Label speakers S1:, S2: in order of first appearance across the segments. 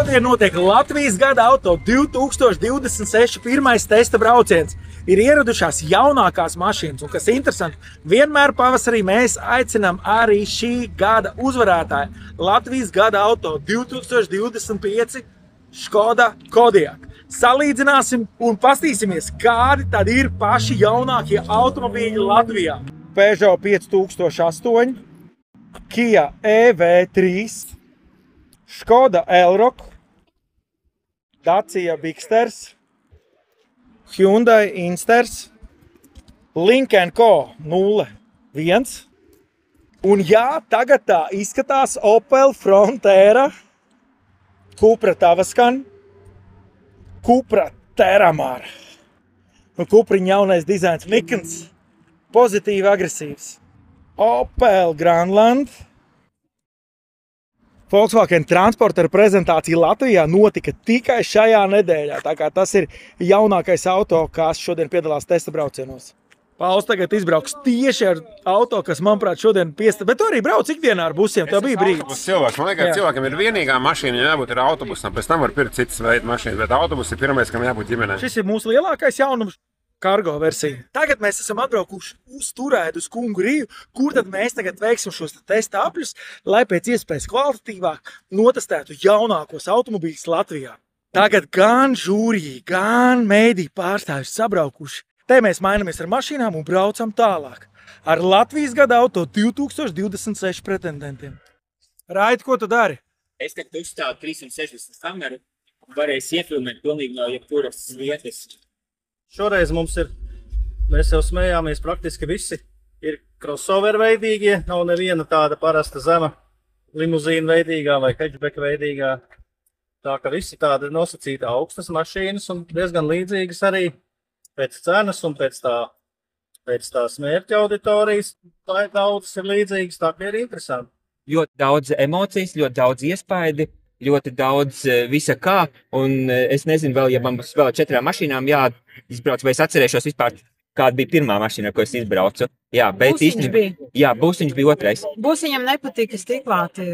S1: Šodien notiek Latvijas gada auto 2026 pirmais testa brauciens. Ir ieradušās jaunākās mašīnas, un kas interesanti, vienmēr pavasarī mēs aicinām arī šī gada uzvarētāju Latvijas gada auto 2025 Škoda Kodiaq. Salīdzināsim un pastīsimies, kādi tad ir paši jaunākie automobīļi Latvijā. Peugeot 5008, Kia EV3, Škoda Elroq, Dacia Bigsters, Hyundai Instars, Lynk & Co 01. Un jā, tagad tā izskatās Opel Frontera, Cupra Tavascan, Cupra Terramar. Un Cupriņa jaunais dizains Mikens, pozitīvi agresīvs. Opel Grandland. Volkswagen Transporter prezentācija Latvijā notika tikai šajā nedēļā, tā kā tas ir jaunākais auto, kas šodien piedalās testa braucienos. Pauls tagad izbrauks tieši ar auto, kas, manuprāt, šodien piestāv. Bet tu arī brauc ikdienā ar busiem, tā bija brīdis.
S2: Man liekas, cilvēkam ir vienīgā mašīna, ja jābūt ar autobusam, pēc tam var pirkt citas veidu mašīnas, bet autobus ir pirmais, kam jābūt ģimenē.
S1: Šis ir mūsu lielākais jaunums. Kargo versija. Tagad mēs esam atbraukuši uz Turēdu, uz Kungu Rīju, kur tad mēs tagad veiksim šos testa apļus, lai pēc iespējas kvalitatīvāk notestētu jaunākos automobīļus Latvijā. Tagad gan žūrija, gan mēdī pārstāvjus sabraukuši. Te mēs mainamies ar mašīnām un braucam tālāk. Ar Latvijas gada auto 2026 pretendentiem. Raiti, ko tu dari?
S3: Es tagad uzstāvu 360 kameru un varēs iefilmēt pilnīgi no jebkuras vietas.
S4: Šoreiz mums ir, mēs jau smējāmies, praktiski visi ir crossover veidīgie, nav neviena tāda parasta zema limuzīna veidīgā vai hatchback veidīgā. Tā ka visi tādi nosacīti augstas mašīnas un diezgan līdzīgas arī pēc cenas un pēc tās mērķa auditorijas. Tā daudzas ir līdzīgas, tā ka ir interesanti.
S3: Ļoti daudz emocijas, ļoti daudz iespaidi, ļoti daudz visa kā, un es nezinu vēl, ja man būs vēl 4 mašīnām jāizbrauc, vai es atcerēšos vispār, kāda bija pirmā mašīna, ko es izbraucu. Jā, bet
S5: Būsiņš bija.
S3: Jā, Būsiņš bija otrais.
S5: Būsiņam nepatika stiklāti.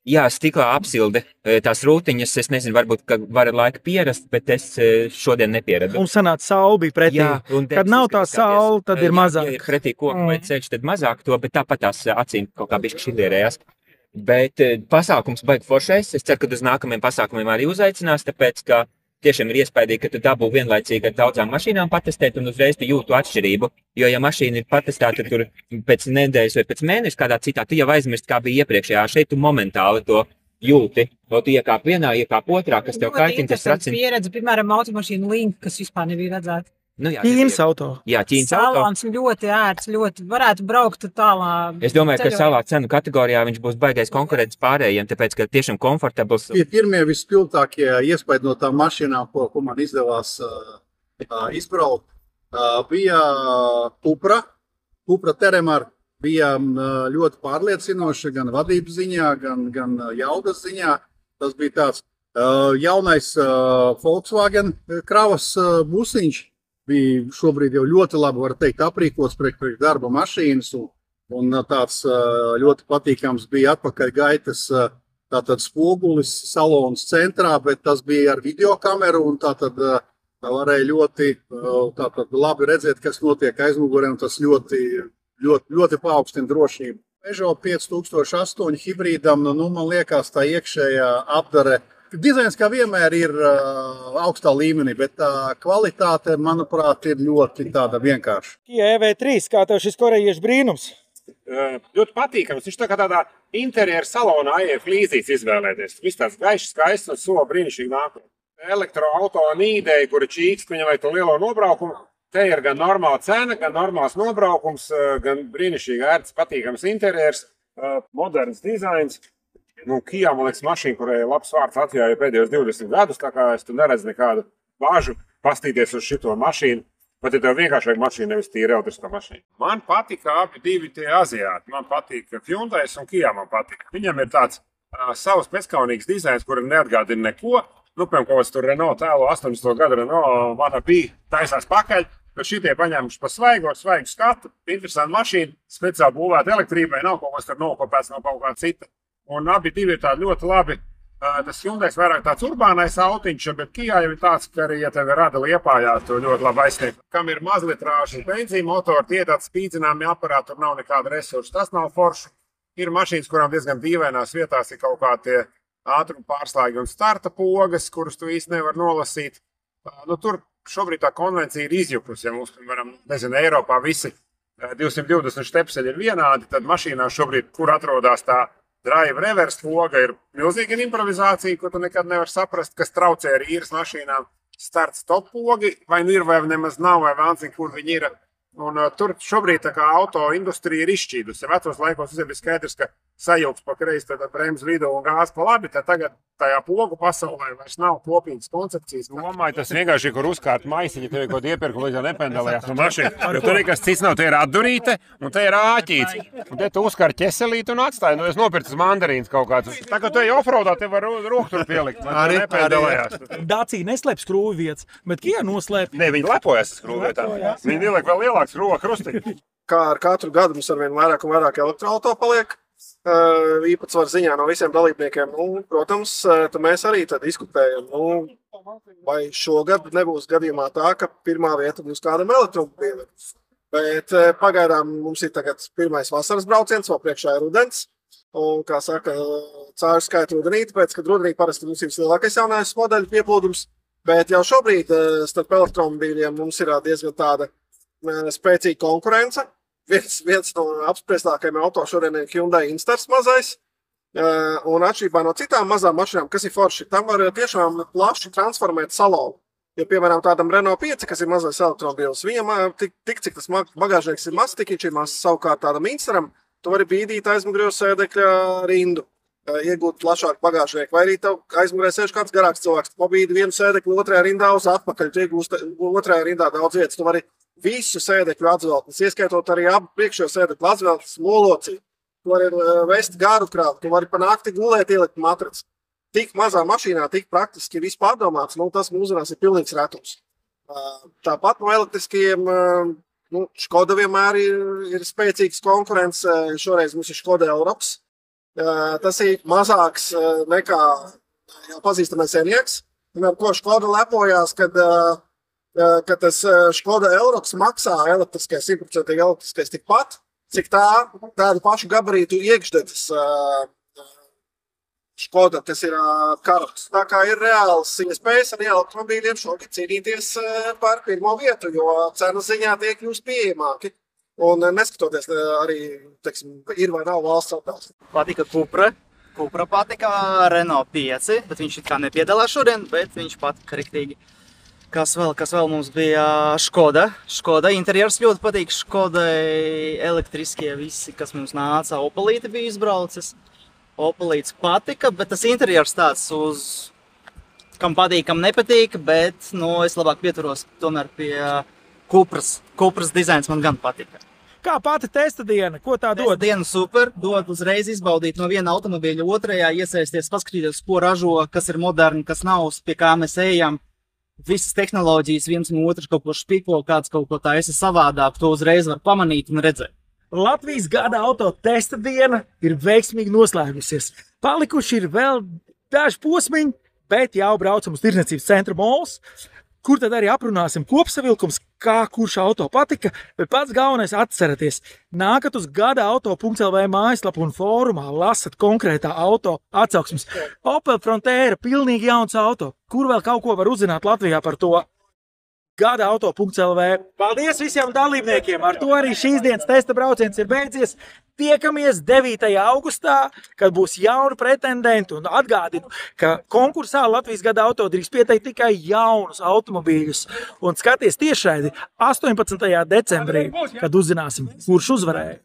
S3: Jā, stiklā apsilde. Tās rūtiņas, es nezinu, varbūt, ka var laika pierast, bet es šodien nepieradu.
S1: Mums sanāca saule bija pretī.
S3: Jā,
S1: kad nav tā saule, tad ir mazāk.
S3: Ja ir pretī koku vai ceļš, tad mazāk to, bet tāpat tās acīm kaut kā bišķi šilierējās. Bet pasākums baigi foršais. Es ceru, ka uz nākamajiem pasākumiem arī uzaicinās, tāpēc, ka tiešām ir iespējīgi, ka tu dabū vienlaicīgi ar daudzām mašīnām patestēt un uzreiz tu jūtu atšķirību. Jo, ja mašīna ir patestēta tur pēc nedēļas vai pēc mēneša kādā citā, tu jau aizmirst, kā bija iepriekšējā. Šeit tu momentāli to jūti. Tu iekāp vienā, iekāp otrā, kas tev kārtiņ, tas racina.
S5: Pieredze, piemēram, automašīnu Link, kas vispār nebija redzēta.
S3: Nu, jā,
S1: Ķīnas auto.
S3: Jā, Ķīnas auto.
S5: Salons ļoti ērts, ļoti varētu braukt tālā.
S3: Es domāju, ka savā cenu kategorijā viņš būs baigais konkurents pārējiem, tāpēc, ka tiešām komfortabls.
S6: Pirmie vispilgtākie iespaidi no tām mašīnām, ko man izdevās izbraukt, bija Cupra Terramar. Bija ļoti pārliecinoša gan vadības ziņā, gan jaudas ziņā. Tas bija tāds jaunais Volkswagen kravas busiņš. Bija šobrīd jau ļoti labi, var teikt, aprīkots priekš darba mašīnas, un tāds ļoti patīkams bija atpakaļ gaitas tātad spogulis salons centrā, bet tas bija ar videokameru, un tātad varēja ļoti labi redzēt, kas notiek aizmugurē, un tas ļoti paaugstina drošību. Peugeot 5008 hibrīdam, man liekas, tā iekšējā apdare. Dizains, kā vienmēr, ir augstā līmenī, bet tā kvalitāte, manuprāt, ir ļoti tāda vienkārša.
S1: Kia EV3, kā tev šis korejiešu brīnums?
S2: Ļoti patīkams. Viņš tā kā tādā interjera salonā AF līdzīts izvēlēties. Viss tāds gaišs, skaists un sola brīnišķīgi nākotnē. Elektroauto nīdēja, kura čīkst viņam vai to lielo nobraukumu. Te ir gan normāla cena, gan normāls nobraukums, gan brīnišķīgi ērts, patīkams interjers, moderns dizains. Kia, man liekas, mašīna, kurai labs vārds Latvijā jau pēdējos 20 gadus, tā kā es tu neredzu nekādu bāžu pastīties uz šito mašīnu. Pat ja tev vienkāršāk mašīna, nevis tīra elektriskā mašīna. Man patika abi divi tie aziāti. Man patika Hyundai un Kia man patika. Viņam ir tāds savs pēckaunīgs dizains, kura neatgādina neko. Piemēram, kaut kas tur Renault tēlo 80. gadu Renault Vanapī taisās pakaļ. Bet šitie paņēmuši pa svaigu skatu. Interesanti mašīna, speciāli būvēta elektrībai, nav kaut kas tur nokopēts no kaut kā cita. Un abi divi ir tādi ļoti labi Tas Hyundai vairāk tāds urbānais autiņš, bet Kia jau ir tāds, ka arī, ja tev ir rada Liepājā, tu ļoti labi aizsniegt. Kam ir mazlitrāži benzīna motori, tie tāds spīdzināmi aparāti, tur nav nekāda resursa. Tas nav forši. Ir mašīnas, kurām diezgan dīvainās vietās ir kaut kā tie ātruma pārslēgi un starta pogas, kurus tu īsti nevar nolasīt. Tur šobrīd tā konvencija ir izjukusi. Ja mums, piemēram, Eiropā visi 220 štepseļi ir vienādi, tad mašīnā šobrīd, kur atrodas tā drive reverse poga, ir milzīga improvizācija, ko tu nekad nevar saprast, kas traucē ar īres mašīnām. Start stop pogi, vai nu ir, vai nemaz nav, vai vēlcīgi, kur viņi ir. Un tur šobrīd tā kā auto industrija ir izšķīdusi. Vecos laikos ir skaidrs, ka sajauks pa kreisi, tad bremzes vidū un gāzi pa labi, tad tagad tajā pogu pasaulē vairs nav kopīgas koncepcijas. Domāju, tas vienkārši ir, kur uzkārt maisiņi, tev ir kaut iepirku, līdz jau nependelējās no mašīnas. Jo tur nekas cits nav, te ir atdurīte un te ir āķīts. Un te tu uzkārt ķeselīti un atstāji. Es nopircis mandarīns kaut kāds. Tā kā tu ej offroadā, tev var roku tur pielikt. Arī nependelējās.
S1: Dacia neslēp skrūvi vietas, bet Kia noslēp.
S2: Ne, viņi lepojas skrūvietām. Viņi ieliek vēl lielāks roka krustiņu.
S7: Kā ar katru gadu mums arvien vairāk un vairāk elektroauto paliek. Īpatsvar ziņā no visiem dalībniekiem. Protams, mēs arī tad diskutējam, vai šogad nebūs gadījumā tā, ka pirmā vieta būs kādam elektromobīlim. Bet pagaidām mums ir tagad pirmais vasaras brauciens, vēl priekšā ir rudens. Un, kā saka, cāru skaitu rudenī, tāpēc, kad rudenī parasti mums ir lielākais jaunais modeļu pieplūdums. Bet jau šobrīd starp elektromobīļiem mums ir diezgan tāda spēcīga konkurence. Viens no apspriestākajiem auto šodien ir Hyundai Instars mazais. Un atšķirībā no citām mazām mašīnām, kas ir forši, tam var tiešām plaši transformēt salonu. Ja, piemēram, tādam Renault 5, kas ir mazais elektromobīls, viņam tik cik tas bagāžnieks ir mazs, tik viņš ir mazs. Savukārt tādam Instaram, tu vari bīdīt aizmugurējo sēdekļa rindu, iegūt plašāku bagāžnieku. Vai arī tev aizmugurē sēž kāds garāks cilvēks, pabīdi vienu sēdekli otrajā rindā uz atpakaļ, tu iegūst otrajā rindā daudz vietas. Tu vari visu sēdekļu atzeltnes, ieskaitot arī abu priekšējo sēdekļu atzeltnes molocību. Tu vari vest garu krāvu, tu vari pa nakti gulēt, ielikt matraci. Tik mazā mašīnā, tik praktiski viss pārdomāts, tas mūsdienās ir pilnīgs retums. Tāpat no elektriskajiem, Škoda vienmēr ir spēcīgs konkurence. Šoreiz mums ir Škoda Europs. Tas ir mazāks nekā jau pazīstamais Enyaqs. Ko Škoda lepojās, kad tas Škoda Europs maksā elektriskais, 100% elektriskais tikpat, cik tādu pašu gabarītu iekšdedes Škoda, kas ir Karoks. Tā kā ir reāls iespējas arī elektromobīļiem šogad cīnīties par pirmo vietu, jo cenas ziņā tie kļūst pieejamāki. Un neskatoties arī, teiksim, ir vai nav valsts atbalsta.
S8: Patika Cupra. Cupra patika Renault 5, bet viņš it kā nepiedalās šodien, bet viņš patika riktīgi. Kas vēl mums bija Škoda. Škoda interjers ļoti patīk. Škoda elektriskie visi, kas mums nāca. Opelīte bija izbraucis. Opelīts patika, bet tas interjers tāds uz, kam patīk, kam nepatīk, bet es labāk pieturos tomēr pie Cupras. Cupras dizains man gan patika.
S1: Kā pati testa diena? Ko tā dod?
S8: Testa diena super. Dod uzreiz izbaudīt no viena automobīļa otrajā, iesaisties, paskatīties, ko ražo, kas ir moderni, kas nav, pie kā mēs ejam. Visas tehnoloģijas viens no otras kaut ko špiko, kāds kaut ko taisa savādāk, to uzreiz var pamanīt un redzēt.
S1: Latvijas gada auto testa diena ir veiksmīgi noslēgusies. Palikuši ir vēl daži posmiņi, bet jau braucam uz tirdzniecības centra malls, kur tad arī aprunāsim kopsavilkums, kā kurš auto patika, bet pats galvenais atceraties. Nākat uz gadaauto.lv mājaslapu un fórumā lasat konkrētā auto atsauksmes. Opel Frontera, pilnīgi jauns auto. Kur vēl kaut ko var uzzināt Latvijā par to? Gadaauto.lv. Paldies visiem dalībniekiem! Ar to arī šīs dienas testa brauciens ir beidzies. Tiekamies 9. augustā, kad būs jauni pretendenti, un atgādinu, ka konkursā Latvijas gada auto drīkst pieteikt tikai jaunus automobīļus. Un skaties tiešraidi 18. decembrī, kad uzzināsim, kurš uzvarēja.